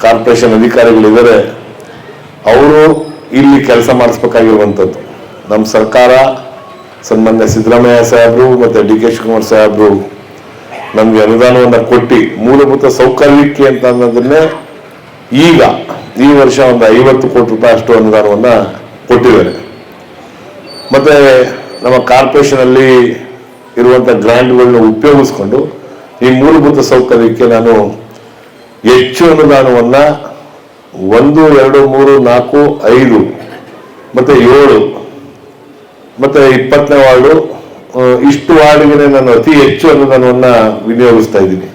Corporation ಅಧಿಕಾರಿಗಳಿದ್ದಾರೆ, ಅವರು ಇಲ್ಲಿ ಕೆಲಸ ಮಾಡಿಸ್ಬೇಕಾಗಿರುವಂಥದ್ದು. ನಮ್ಮ ಸರ್ಕಾರ ಸನ್ಮಾನ್ಯ ಸಿದ್ದರಾಮಯ್ಯ ಸಾಹೇಬರು ಮತ್ತು ಡಿ ಕೆ ಶಿವಕುಮಾರ್ ಸಾಹೇಬರು ನಮಗೆ ಅನುದಾನವನ್ನು ಕೊಟ್ಟು ಮೂಲಭೂತ ಸೌಕರ್ಯಕ್ಕೆ ಅಂತ ಅನ್ನೋದನ್ನೇ ಈಗ ಈ ವರ್ಷ ಒಂದು 50 ಕೋಟಿ ರೂಪಾಯಿ ಅಷ್ಟು ಅನುದಾನವನ್ನು ಕೊಟ್ಟಿದ್ದಾರೆ. ಮತ್ತೆ ನಮ್ಮ ಕಾರ್ಪೊರೇಷನ್ ಅಲ್ಲಿ ಇರುವಂತಹ ಗ್ರಾಂಟ್ಗಳನ್ನ ಉಪಯೋಗಿಸ್ಕೊಂಡು ಈ ಮೂಲಭೂತ ಸೌಕರ್ಯಕ್ಕೆ ನಾನು ಹೆಚ್ಚು ಅನುದಾನವನ್ನ 1, 2, 3, 4, 5 ಮತ್ತೆ 7 ಮತ್ತೆ 20ನೇ ವಾರ್ಡು ಇಷ್ಟು ವಾರ್ಡ್ಗೆ ನಾನು ಅತಿ ಹೆಚ್ಚು ಅನುದಾನವನ್ನ ವಿನಿಯೋಗಿಸ್ತಾ ಇದ್ದೀನಿ.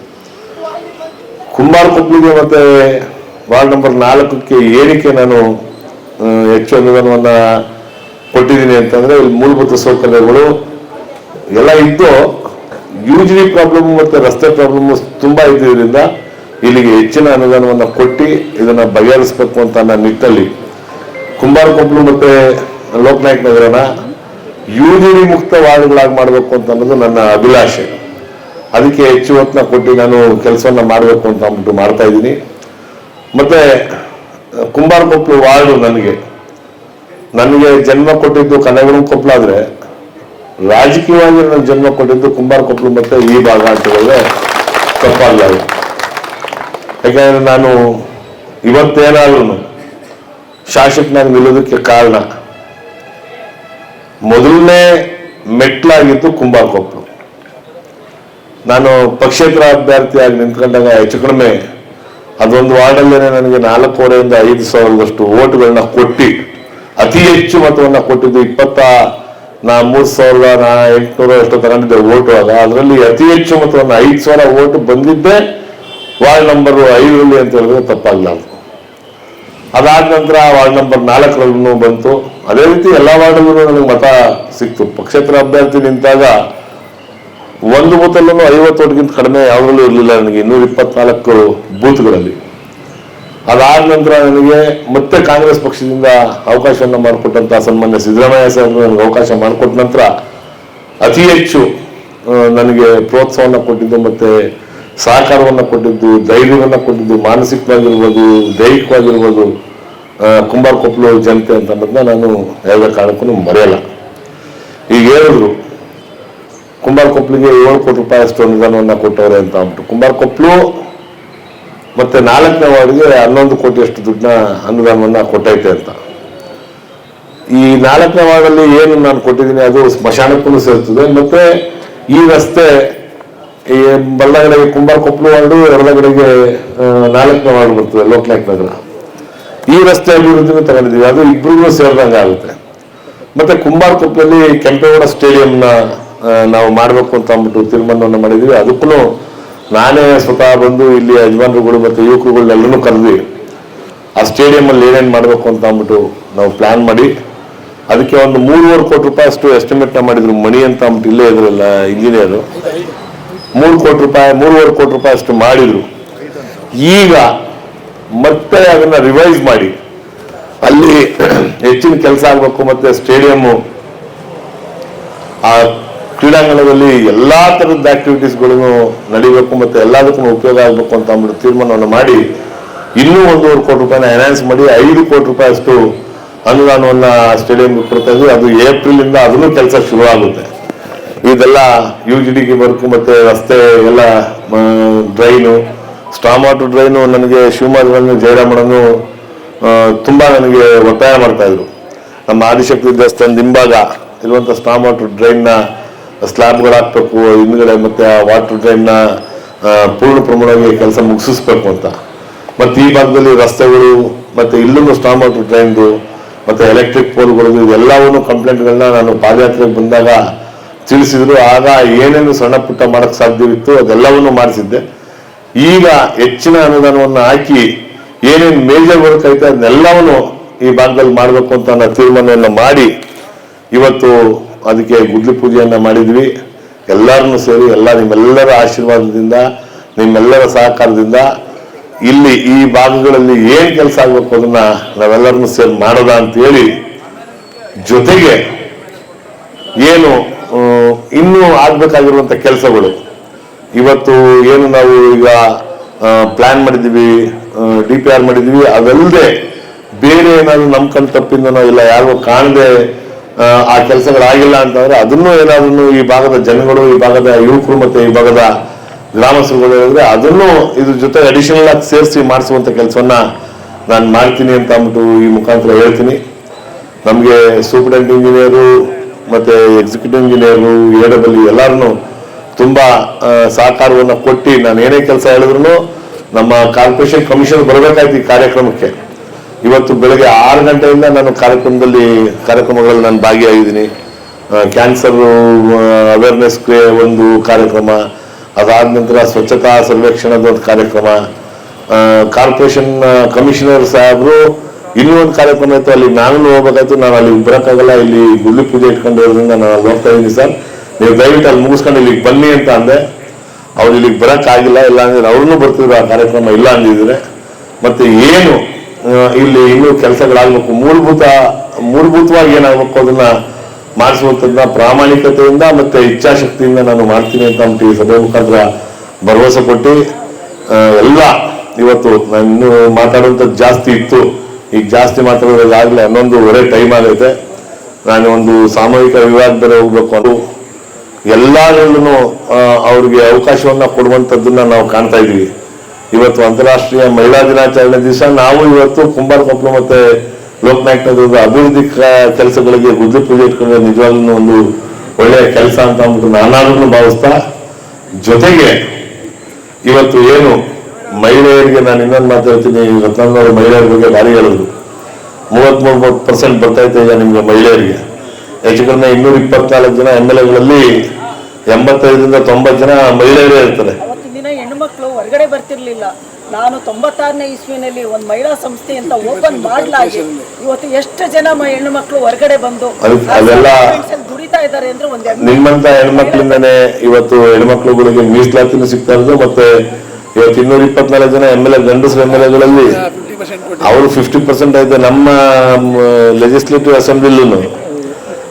ಕುಂಬಾರಕೊಪ್ಪಲಿಗೆ ಮತ್ತೆ ವಾರ್ಡ್ ನಂಬರ್ 4ಕ್ಕೆ ಏನಕ್ಕೆ ನಾನು ಹೆಚ್ಚು ಅನುದಾನವನ್ನ ಕೊಟ್ಟಿದ್ದೀನಿ ಅಂತಂದ್ರೆ ಇಲ್ಲಿ ಮೂಲಭೂತ ಸೌಕರ್ಯಗಳು ಎಲ್ಲ ಇದ್ದು ಯೂಜಿಡಿ ಪ್ರಾಬ್ಲಮ್ ಮತ್ತೆ ರಸ್ತೆ ಪ್ರಾಬ್ಲಮ್ ತುಂಬಾ ಇದ್ದಿದ್ದರಿಂದ ಇಲ್ಲಿಗೆ ಹೆಚ್ಚಿನ ಅನುದಾನವನ್ನ ಕೊಟ್ಟು ಇದನ್ನ ಬಗೆಹರಿಸಬೇಕು ಅಂತ ನನ್ನ ನಿಟ್ಟಿನಲ್ಲಿ ಕುಂಬಾರಕೊಪ್ಪಲು ಮತ್ತೆ ಲೋಕನಾಯಕ್ ನಗರನ ಯೂಜಿಡಿ ಮುಕ್ತ ವಾರ್ಡ್ಗಳಾಗಿ ಮಾಡಬೇಕು ಅಂತ ಅನ್ನೋದು ನನ್ನ ಅಭಿಲಾಷೆ. ಅದಕ್ಕೆ ಹೆಚ್ಚು ಹೊತ್ತನ್ನ ಕೊಟ್ಟು ನಾನು ಕೆಲಸವನ್ನ ಮಾಡಬೇಕು ಅಂತ ಅಂದ್ಬಿಟ್ಟು ಮಾಡ್ತಾ ಇದ್ದೀನಿ. ಮತ್ತೆ ಕುಂಬಾರಕೊಪ್ಪಲು ವಾರ್ಡು ನನಗೆ ಜನ್ಮ ಕೊಟ್ಟಿದ್ದು ಕನಗನಕೊಪ್ಪಲು ಆದ್ರೆ ರಾಜಕೀಯವಾಗಿ ನನಗೆ ಜನ್ಮ ಕೊಟ್ಟಿದ್ದು ಕುಂಬಾರಕೊಪ್ಪಲು ಮತ್ತೆ ಈ ಭಾಗ ಅಂತ ಹೇಳಿದ್ರೆ ತಪ್ಪಾಗಲ್ಲ. ಯಾಕಂದ್ರೆ ನಾನು ಇವತ್ತೇನಾದ್ರೂ ಶಾಸಕನಾಗಿ ನಿಲ್ಲೋದಕ್ಕೆ ಕಾರಣ ಮೊದಲನೇ ಮೆಟ್ಲಾಗಿದ್ದು ಕುಂಬಾರಕೊಪ್ಪಲು. ನಾನು ಪಕ್ಷೇತರ ಅಭ್ಯರ್ಥಿಯಾಗಿ ನಿಂತ್ಕೊಂಡಾಗ ಹೆಚ್ಚು ಕಡಿಮೆ ಅದೊಂದು ವಾರ್ಡಲ್ಲೇನೆ ನನಗೆ 4,500 5 ಸಾವಿರದಷ್ಟು ಓಟ್ಗಳನ್ನ ಕೊಟ್ಟು ಅತಿ ಹೆಚ್ಚು ಮತವನ್ನ ಕೊಟ್ಟಿದ್ದು 3,800 ಎಷ್ಟು ತಗೊಂಡಿದ್ದೆ ಓಟು. ಅದರಲ್ಲಿ ಅತಿ ಹೆಚ್ಚು ಮತವನ್ನ 5,000 ಓಟು ಬಂದಿದ್ದೆ ವಾರ್ಡ್ ನಂಬರ್ 5ರಲ್ಲಿ ಅಂತ ಹೇಳಿದ್ರೆ ತಪ್ಪಾಗಲಾರ್ದು. ಅದಾದ ನಂತರ ವಾರ್ಡ್ ನಂಬರ್ 4ರಲ್ಲೂ ಬಂತು. ಅದೇ ರೀತಿ ಎಲ್ಲಾ ವಾರ್ಡಲ್ಲೂ ನನಗೆ ಮತ ಸಿಕ್ತು. ಪಕ್ಷೇತರ ಅಭ್ಯರ್ಥಿ ನಿಂತಾಗ ಒಂದು ಬೂತಲ್ಲೂ 50 ಓಟ್ಗಿಂತ ಕಡಿಮೆ ಯಾವುದರಲ್ಲೂ ಇರಲಿಲ್ಲ ನನಗೆ 224 ಬೂತ್ಗಳಲ್ಲಿ. ಅದಾದ ನಂತರ ನನಗೆ ಮತ್ತೆ ಕಾಂಗ್ರೆಸ್ ಪಕ್ಷದಿಂದ ಅವಕಾಶವನ್ನ ಮಾಡಿಕೊಟ್ಟಂತ ಸನ್ಮಾನ್ಯ ಸಿದ್ದರಾಮಯ್ಯ ಸಾಹೇಬರು ನನಗೆ ಅವಕಾಶ ಮಾಡಿಕೊಟ್ಟ ನಂತರ ಅತಿ ಹೆಚ್ಚು ನನಗೆ ಪ್ರೋತ್ಸಾಹವನ್ನ ಕೊಟ್ಟಿದ್ದು ಮತ್ತೆ ಸಹಕಾರವನ್ನ ಕೊಟ್ಟಿದ್ದು, ಧೈರ್ಯವನ್ನ ಕೊಟ್ಟಿದ್ದು, ಮಾನಸಿಕವಾಗಿರ್ಬೋದು ದೈಹಿಕವಾಗಿರ್ಬೋದು ಕುಂಬಾರಕೊಪ್ಪಲು ಜನತೆ ಅಂತ ಅನ್ನೋದನ್ನ ನಾನು ಯಾವುದೇ ಕಾರಣಕ್ಕೂ ಮರೆಯಲ್ಲ. ಈಗ ಹೇಳಿದ್ರು ಕುಂಬಾರಕೊಪ್ಪಲಿಗೆ 7 ಕೋಟಿ ರೂಪಾಯಿ ಅಷ್ಟು ಅನುದಾನವನ್ನ ಕೊಟ್ಟವ್ರೆ ಅಂತ ಅಂದ್ಬಿಟ್ಟು ಕುಂಬಾರಕೊಪ್ಪಲು ಮತ್ತೆ 4ನೇ ವಾರ್ಡ್ಗೆ 11 ಕೋಟಿಯಷ್ಟು ದುಡ್ಡನ್ನ ಅನುದಾನವನ್ನ ಕೊಟ್ಟೈತೆ ಅಂತ. ಈ 4ನೇ ವಾರ್ಡಲ್ಲಿ ಏನು ನಾನು ಕೊಟ್ಟಿದ್ದೀನಿ ಅದು ಸ್ಮಶಾನಕ್ಕೂ ಸೇರ್ತದೆ. ಮತ್ತೆ ಈ ರಸ್ತೆ ಈ ಬಲ್ಲಗಡೆಗೆ ಕುಂಬಾರಕೊಪ್ಪಲು ವಾರ್ಡು, ಎಡಗಡೆಗೆ 4ನೇ ವಾರ್ಡ್ ಬರ್ತದೆ ಲೋಕನಾಯಕ್ ನಗರ. ಈ ರಸ್ತೆ ಅಭಿವೃದ್ಧಿನೂ ತಗೊಂಡಿದ್ದೀವಿ, ಅದು ಇಬ್ಬರಿಗೂ ಸೇರಿದಂಗೆ ಆಗುತ್ತೆ. ಮತ್ತೆ ಕುಂಬಾರಕೊಪ್ಪಲಲ್ಲಿ ಕೆಂಪೇಗೌಡ ಸ್ಟೇಡಿಯಂನ ನಾವು ಮಾಡಬೇಕು ಅಂತ ಅಂದ್ಬಿಟ್ಟು ತೀರ್ಮಾನವನ್ನು ಮಾಡಿದ್ದೀವಿ. ಅದಕ್ಕೂ ನಾನೇ ಸ್ವತಃ ಬಂದು ಇಲ್ಲಿ ಯಜಮಾನರುಗಳು ಮತ್ತು ಯುವಕರುಗಳನ್ನೆಲ್ಲರೂ ಕರೆದ್ವಿ ಆ ಸ್ಟೇಡಿಯಂ ಅಲ್ಲಿ ಏನೇನು ಮಾಡಬೇಕು ಅಂತ ಅಂದ್ಬಿಟ್ಟು ನಾವು ಪ್ಲಾನ್ ಮಾಡಿ ಅದಕ್ಕೆ ಒಂದು 3.5 ಕೋಟಿ ರೂಪಾಯಿ ಅಷ್ಟು ಎಸ್ಟಿಮೇಟ್ ಮಾಡಿದ್ರು. ಮಣಿ ಅಂತ ಅಂದ್ಬಿಟ್ಟು ಇಲ್ಲೇ ಇದ್ರಲ್ಲ ಇಂಜಿನಿಯರು 3.5 ಕೋಟಿ ರೂಪಾಯಿ ಅಷ್ಟು ಮಾಡಿದ್ರು. ಈಗ ಮತ್ತೆ ಅದನ್ನ ರಿವೈಸ್ ಮಾಡಿ ಅಲ್ಲಿ ಹೆಚ್ಚಿನ ಕೆಲಸ ಆಗಬೇಕು. ಮತ್ತೆ ಸ್ಟೇಡಿಯಂ ಆ ಕ್ರೀಡಾಂಗಣದಲ್ಲಿ ಎಲ್ಲಾ ತರದ ಆಕ್ಟಿವಿಟೀಸ್ಗಳು ನಡೀಬೇಕು ಮತ್ತೆ ಎಲ್ಲದಕ್ಕೂ ಉಪಯೋಗ ಆಗಬೇಕು ಅಂತ ಅಂದ್ಬಿಟ್ಟು ತೀರ್ಮಾನವನ್ನು ಮಾಡಿ ಇನ್ನೂ 1.5 ಕೋಟಿ ರೂಪಾಯಿನ ಎನ್ಹಾನ್ಸ್ ಮಾಡಿ 5 ಕೋಟಿ ರೂಪಾಯಿ ಅಷ್ಟು ಅನುದಾನವನ್ನ ಸ್ಟೇಡಿಯಂಗೆ ಕೊಡ್ತಾ ಇದ್ವಿ. ಅದು ಏಪ್ರಿಲ್ ಇಂದ ಅದನ್ನು ಕೆಲಸ ಶುರು ಆಗುತ್ತೆ. ಇದೆಲ್ಲ ಯುಜಿಡಿಗೆ ವರ್ಕ್ ಮತ್ತೆ ರಸ್ತೆ ಎಲ್ಲ ಡ್ರೈನು, ಸ್ಟಾಮ್ ವಾಟರ್ ಡ್ರೈನು ನನಗೆ ಶಿವಮೊಗ್ಗವನ್ನು ಜಯರಾಮಣ್ಣನು ತುಂಬಾ ನನಗೆ ಒತ್ತಾಯ ಮಾಡ್ತಾ ಇದ್ರು. ನಮ್ಮ ಆದಿಶಕ್ತಿ ದೇವಸ್ಥಾನದ ಹಿಂಭಾಗ ಇರುವಂತ ಸ್ಟಾಮ್ ವಾಟರ್ ಡ್ರೈನ್ ನ ಸ್ಲಾಬ್ಗಳು ಹಾಕ್ಬೇಕು ಹಿಂದ್ಗಡೆ, ಮತ್ತೆ ಆ ವಾಟರ್ ಡ್ರೈನ್ ನ ಪೂರ್ಣ ಪ್ರಮಾಣವಾಗಿ ಕೆಲಸ ಮುಗಿಸ್ಬೇಕು ಅಂತ. ಮತ್ತೆ ಈ ಭಾಗದಲ್ಲಿ ರಸ್ತೆಗಳು ಮತ್ತೆ ಇಲ್ಲೂ ಸ್ಟಾಮ್ ವಾಟರ್ ಡ್ರೈನ್ದು ಮತ್ತೆ ಎಲೆಕ್ಟ್ರಿಕ್ ಪೋಲ್ಗಳು ಇದೆಲ್ಲವನ್ನೂ ಕಂಪ್ಲೇಂಟ್ಗಳನ್ನ ನಾನು ಪಾದಯಾತ್ರೆಗೆ ಬಂದಾಗ ತಿಳಿಸಿದ್ರು. ಆಗ ಏನೇನು ಸಣ್ಣ ಪುಟ್ಟ ಮಾಡಕ್ ಸಾಧ್ಯವಿತ್ತು ಅದೆಲ್ಲವನ್ನೂ ಮಾಡಿಸಿದ್ದೆ. ಈಗ ಹೆಚ್ಚಿನ ಅನುದಾನವನ್ನು ಹಾಕಿ ಏನೇನು ಮೇಜರ್ ವರ್ಕ್ ಐತೆ ಅದನ್ನೆಲ್ಲವನ್ನು ಈ ಭಾಗದಲ್ಲಿ ಮಾಡಬೇಕು ಅಂತ ನಾವು ತೀರ್ಮಾನವನ್ನು ಮಾಡಿ ಇವತ್ತು ಅದಕ್ಕೆ ಗುದ್ಲಿ ಪೂಜೆಯನ್ನ ಮಾಡಿದ್ವಿ. ಎಲ್ಲರನ್ನು ಸೇರಿ ನಿಮ್ಮೆಲ್ಲರ ಆಶೀರ್ವಾದದಿಂದ ನಿಮ್ಮೆಲ್ಲರ ಸಹಕಾರದಿಂದ ಇಲ್ಲಿ ಈ ಭಾಗಗಳಲ್ಲಿ ಏನ್ ಕೆಲಸ ಆಗ್ಬೇಕು ಅದನ್ನ ನಾವೆಲ್ಲರನ್ನು ಸೇರಿ ಮಾಡೋದ ಅಂತ ಹೇಳಿ, ಜೊತೆಗೆ ಏನು ಇನ್ನೂ ಆಗ್ಬೇಕಾಗಿರುವಂತ ಕೆಲಸಗಳು ಇವತ್ತು ಏನು ನಾವು ಈಗ ಪ್ಲಾನ್ ಮಾಡಿದ್ದೀವಿ DPR ಮಾಡಿದ್ವಿ. ಅದಲ್ಲದೆ ಬೇರೆ ಏನಾದ್ರು ನಮ್ಮ ಕಣ್ ತಪ್ಪಿಂದನೋ ಇಲ್ಲ ಯಾರಿಗೂ ಕಾಣದೆ ಆ ಕೆಲಸಗಳಾಗಿಲ್ಲ ಅಂತಂದ್ರೆ ಅದನ್ನು ಏನಾದ್ರು ಈ ಭಾಗದ ಜನಗಳು, ಈ ಭಾಗದ ಯುವಕರು ಮತ್ತೆ ಈ ಭಾಗದ ಗ್ರಾಮಸ್ಥರುಗಳು ಹೇಳಿದ್ರೆ ಅದನ್ನು ಇದ್ರ ಜೊತೆ ಅಡಿಷನಲ್ ಆಗಿ ಸೇರಿಸಿ ಮಾಡಿಸುವಂತ ಕೆಲಸವನ್ನ ನಾನು ಮಾಡ್ತೀನಿ ಅಂತ ಅಂದ್ಬಿಟ್ಟು ಈ ಮುಖಾಂತರ ಹೇಳ್ತೀನಿ. ನಮಗೆ ಸೂಪರಿಂಟೆಂಡೆಂಟ್ ಇಂಜಿನಿಯರು ಮತ್ತೆ ಎಕ್ಸಿಕ್ಯೂಟಿವ್ ಇಂಜಿನಿಯರು AW ಎಲ್ಲಾರನ್ನು ತುಂಬಾ ಸಹಕಾರವನ್ನು ಕೊಟ್ಟು ನಾನು ಏನೇ ಕೆಲಸ ಹೇಳಿದ್ರು ನಮ್ಮ ಕಾರ್ಪೊರೇಷನ್ ಕಮಿಷನರ್ ಬರಬೇಕಾಯ್ತು ಈ ಕಾರ್ಯಕ್ರಮಕ್ಕೆ. ಇವತ್ತು ಬೆಳಗ್ಗೆ 6 ಗಂಟೆಯಿಂದ ನಾನು ಕಾರ್ಯಕ್ರಮಗಳಲ್ಲಿ ನಾನು ಭಾಗಿಯಾಗಿದ್ದೀನಿ. ಕ್ಯಾನ್ಸರ್ ಅವೇರ್ನೆಸ್ ಒಂದು ಕಾರ್ಯಕ್ರಮ, ಅದಾದ ನಂತರ ಸ್ವಚ್ಛತಾ ಸರ್ವೇಕ್ಷಣದ ಒಂದು ಕಾರ್ಯಕ್ರಮ, ಕಾರ್ಪೊರೇಷನ್ ಕಮಿಷನರ್ ಸಾಹೇಬರು ಇನ್ನೂ ಒಂದು ಕಾರ್ಯಕ್ರಮ ಇತ್ತು, ಅಲ್ಲಿ ನಾನು ಹೋಗ್ಬೇಕಾಯ್ತು. ನಾನು ಅಲ್ಲಿ ಬರೋಕ್ಕಾಗಲ್ಲ, ಇಲ್ಲಿ ಗುಳ್ಳಿ ಪೂಜೆ ಇಟ್ಕೊಂಡಿರೋದ್ರಿಂದ ನಾನು ಅಲ್ಲಿ ಹೋಗ್ತಾ ಇದ್ದೀನಿ ಸರ್, ನೀವು ದಯವಿಟ್ಟು ಅಲ್ಲಿ ಮುಗಿಸ್ಕೊಂಡು ಇಲ್ಲಿಗೆ ಬನ್ನಿ ಅಂತ ಅಂದೆ. ಅವ್ರು ಇಲ್ಲಿಗೆ ಬರೋಕ್ಕಾಗಿಲ್ಲ, ಇಲ್ಲ ಅಂದ್ರೆ ಅವ್ರನ್ನೂ ಬರ್ತಿದ್ರು, ಆ ಕಾರ್ಯಕ್ರಮ ಇಲ್ಲ ಅಂದಿದ್ರೆ. ಮತ್ತೆ ಏನು ಇಲ್ಲಿ ಇನ್ನೂ ಕೆಲಸಗಳಾಗಬೇಕು, ಮೂಲಭೂತವಾಗಿ ಏನಾಗಬೇಕು ಅದನ್ನ ಮಾಡಿಸುವಂಥದ್ದನ್ನ ಪ್ರಾಮಾಣಿಕತೆಯಿಂದ ಮತ್ತೆ ಇಚ್ಛಾಶಕ್ತಿಯಿಂದ ನಾನು ಮಾಡ್ತೀನಿ ಅಂತ ಈ ಸಭೆ ಮುಖಾಂತರ ಭರವಸೆ ಕೊಟ್ಟು ಎಲ್ಲ ಇವತ್ತು ನಾನು ಇನ್ನೂ ಮಾತಾಡುವಂಥದ್ದು ಜಾಸ್ತಿ ಇತ್ತು, ಈಗ ಜಾಸ್ತಿ ಮಾತಾಡೋದಾಗಲೇ 11:30 ಟೈಮ್ ಆಗೈತೆ. ನಾನು ಒಂದು ಸಾಮೂಹಿಕ ವಿವಾಹ ಬೇರೆ ಹೋಗ್ಬೇಕು ಅಂತ ಎಲ್ಲರಲ್ಲೂ ಅವ್ರಿಗೆ ಅವಕಾಶವನ್ನ ಕೊಡುವಂಥದ್ದನ್ನ ನಾವು ಕಾಣ್ತಾ ಇದೀವಿ. ಇವತ್ತು ಅಂತಾರಾಷ್ಟ್ರೀಯ ಮಹಿಳಾ ದಿನಾಚರಣೆ ದಿವಸ ನಾವು ಇವತ್ತು ಕುಂಬಾರಕೊಪ್ಪಲು ಮತ್ತೆ ಲೋಕನಾಯಕನಗರದ ಅಭಿವೃದ್ಧಿ ಕೆಲಸಗಳಿಗೆ ಗುದ್ಲಿ ಪೂಜೆ ಇಟ್ಕೊಂಡ್ರೆ ನಿಜವಾಗ್ಲೂ ಒಂದು ಒಳ್ಳೆಯ ಕೆಲಸ ಅಂತ ಅಂದ್ಬಿಟ್ಟು ನಾನಾದ್ರೂ ಭಾವಿಸ್ತಾ, ಜೊತೆಗೆ ಇವತ್ತು ಏನು ಮಹಿಳೆಯರಿಗೆ ನಾನು ಇನ್ನೊಂದು ಮಾತಾಡ್ತೀನಿ, ರತ್ನಮ್ಮನವರು ಮಹಿಳೆಯರ ಬಗ್ಗೆ ಭಾರಿ ಹೇಳಿದ್ರು. 33% ಬರ್ತೈತೆ ಈಗ ನಿಮ್ಗೆ ಮಹಿಳೆಯರಿಗೆ. ಹೆಚ್ಚು ಕಡಿಮೆ 224 ಜನ MLAಗಳಲ್ಲಿ 85ರಿಂದ 90 ಜನ ಮಹಿಳೆಯರೇ ಇರ್ತಾರೆ. ಹೆಣ್ಣುಮಕ್ಕಳು ಹೊರಗಡೆ ಬರ್ತಿರ್ಲಿಲ್ಲ. ನಾನು 96ನೇ ಇಸ್ವಿನಲ್ಲಿ ಒಂದು ಮಹಿಳಾ ಸಂಸ್ಥೆ ಅಂತ ಓಪನ್ ಮಾಡಲಾಗಿ ಇವತ್ತು ಎಷ್ಟು ಜನ ಹೆಣ್ಣುಮಕ್ಕಳು ಹೊರಗಡೆ ಬಂದು ಅದೆಲ್ಲ ದುಡಿತಾ ಇದ್ದಾರೆ ಅಂದ್ರೆ ನಿಮ್ಮಂತ ಹೆಣ್ಮಕ್ಳಿಂದಾನೆ ಇವತ್ತು ಹೆಣ್ಮಕ್ಳುಗಳಿಗೆ ಮೀಸಲಾತಿನೂ ಸಿಗ್ತಾ ಇರೋದು. ಮತ್ತೆ ಇವತ್ತು 224 ಜನ MLA ಗಂಡಸರು MLAಗಳಲ್ಲಿ ಅವರು 50% ಐತೆ. ನಮ್ಮ ಲೆಜಿಸ್ಲೇಟಿವ್ ಅಸೆಂಬ್ಲಿಲೂ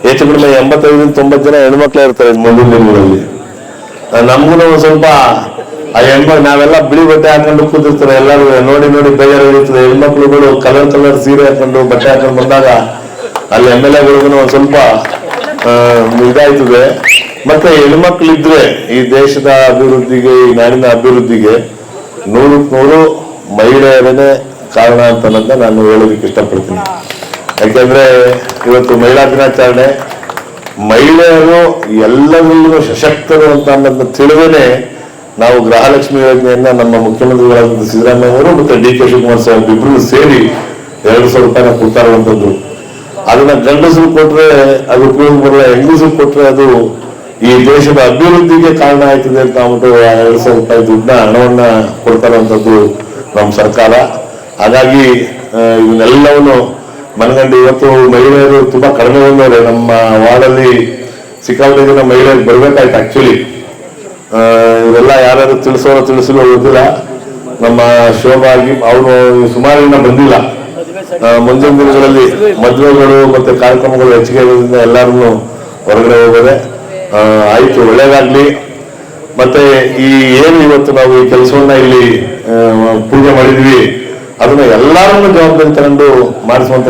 ಹೆಚ್ಚು ಕಡಿಮೆ 85ರಿಂದ 90 ಜನ ಹೆಣ್ಮಕ್ಳೇ ಇರ್ತಾರೆ ಮುಂದಿನ ದಿನಗಳಲ್ಲಿ. ನಮಗೂ ಸ್ವಲ್ಪ ಆ ಹೆಣ್ಮಕ್ಳು ನಾವೆಲ್ಲ ಬಿಳಿ ಬಟ್ಟೆ ಹಾಕೊಂಡು ಕೂತಿರ್ತಾರೆ, ಎಲ್ಲರೂ ನೋಡಿ ನೋಡಿ ಬೇಜಾರು ಇರ್ತದೆ. ಹೆಣ್ಮಕ್ಳುಗಳು ಕಲರ್ ಸೀರೆ ಹಾಕೊಂಡು ಬಟ್ಟೆ ಹಾಕೊಂಡು ಬಂದಾಗ ಅಲ್ಲಿ MLAಗಳಿಗೂ ಒಂದ್ ಸ್ವಲ್ಪ ಇದಾಯ್ತದೆ. ಮತ್ತೆ ಹೆಣ್ಮಕ್ಳಿದ್ರೆ ಈ ದೇಶದ ಅಭಿವೃದ್ಧಿಗೆ, ಈ ನಾಡಿನ ಅಭಿವೃದ್ಧಿಗೆ 100% ಮಹಿಳೆಯರೇ ಕಾರಣ ಅಂತ ನಾನು ಹೇಳೋದಕ್ಕೆ ಇಷ್ಟಪಡ್ತೀನಿ. ಯಾಕೆಂದ್ರೆ ಇವತ್ತು ಮಹಿಳಾ ದಿನಾಚರಣೆ, ಮಹಿಳೆಯರು ಎಲ್ಲದರಲ್ಲೂ ಸಶಕ್ತರು ಅಂತ ಅನ್ನೋದನ್ನ ತಿಳಿದೇನೆ ನಾವು ಗೃಹಲಕ್ಷ್ಮಿ ಯೋಜನೆಯನ್ನ ನಮ್ಮ ಮುಖ್ಯಮಂತ್ರಿಗಳಾದ ಸಿದ್ದರಾಮಯ್ಯ ಅವರು ಮತ್ತೆ DK ಶಿವಕುಮಾರ್ ಸಾಹೇಬ್ ಇಬ್ರು ಸೇರಿ 2,000 ರೂಪಾಯಿನ ಕೊಡ್ತಾ ಇರುವಂತದ್ದು. ಅದನ್ನ ಗಂಡಸರು ಕೊಟ್ರೆ ಅದು ಉಪಯೋಗ ಬರಲ್ಲ, ಹೆಂಗಸರು ಕೊಟ್ರೆ ಅದು ಈ ದೇಶದ ಅಭಿವೃದ್ಧಿಗೆ ಕಾರಣ ಆಯ್ತದೆ ಅಂತ ಅಂದ್ಬಿಟ್ಟು 2,000 ರೂಪಾಯಿ ದುಡ್ಡನ್ನ ಹಣವನ್ನ ಕೊಡ್ತಾ ಇರುವಂತದ್ದು ನಮ್ಮ ಸರ್ಕಾರ. ಹಾಗಾಗಿ ಇವನ್ನೆಲ್ಲವನ್ನು ಮನಗಂಡು ಇವತ್ತು ಮಹಿಳೆಯರು ತುಂಬಾ ಕಡಿಮೆ ಬಂದವ್ರೆ. ನಮ್ಮ ವಾರ್ಡಲ್ಲಿ ಸಿಕ್ಕಾಪಟ್ಟೆ ಜನ ಮಹಿಳೆಯರು ಬರ್ಬೇಕಾಯ್ತು. ಆಕ್ಚುಲಿ ಇವರೆಲ್ಲ ಯಾರು ತಿಳಿಸಲು ಗೊತ್ತಿಲ್ಲ. ನಮ್ಮ ಶೋಭಾಗಿ ಅವರು ಸುಮಾರಿನ ಬಂದಿಲ್ಲ. ಮುಂದಿನ ದಿನಗಳಲ್ಲಿ ಮದುವೆಗಳು ಮತ್ತೆ ಕಾರ್ಯಕ್ರಮಗಳು ಹೆಚ್ಚಿಗೆ ಇರೋದ್ರಿಂದ ಎಲ್ಲರೂ ಹೊರಗಡೆ ಹೋಗೋದೆ. ಆಯ್ತು, ಒಳ್ಳೇದಾಗ್ಲಿ. ಮತ್ತೆ ಈ ಏನು ಇವತ್ತು ನಾವು ಈ ಕೆಲಸವನ್ನ ಇಲ್ಲಿ ಪೂಜೆ ಮಾಡಿದ್ವಿ ಅದನ್ನ ಎಲ್ಲರನ್ನು ಜವಾಬ್ದಾರಿ ತಗೊಂಡು ಮಾಡಿಸುವಂತ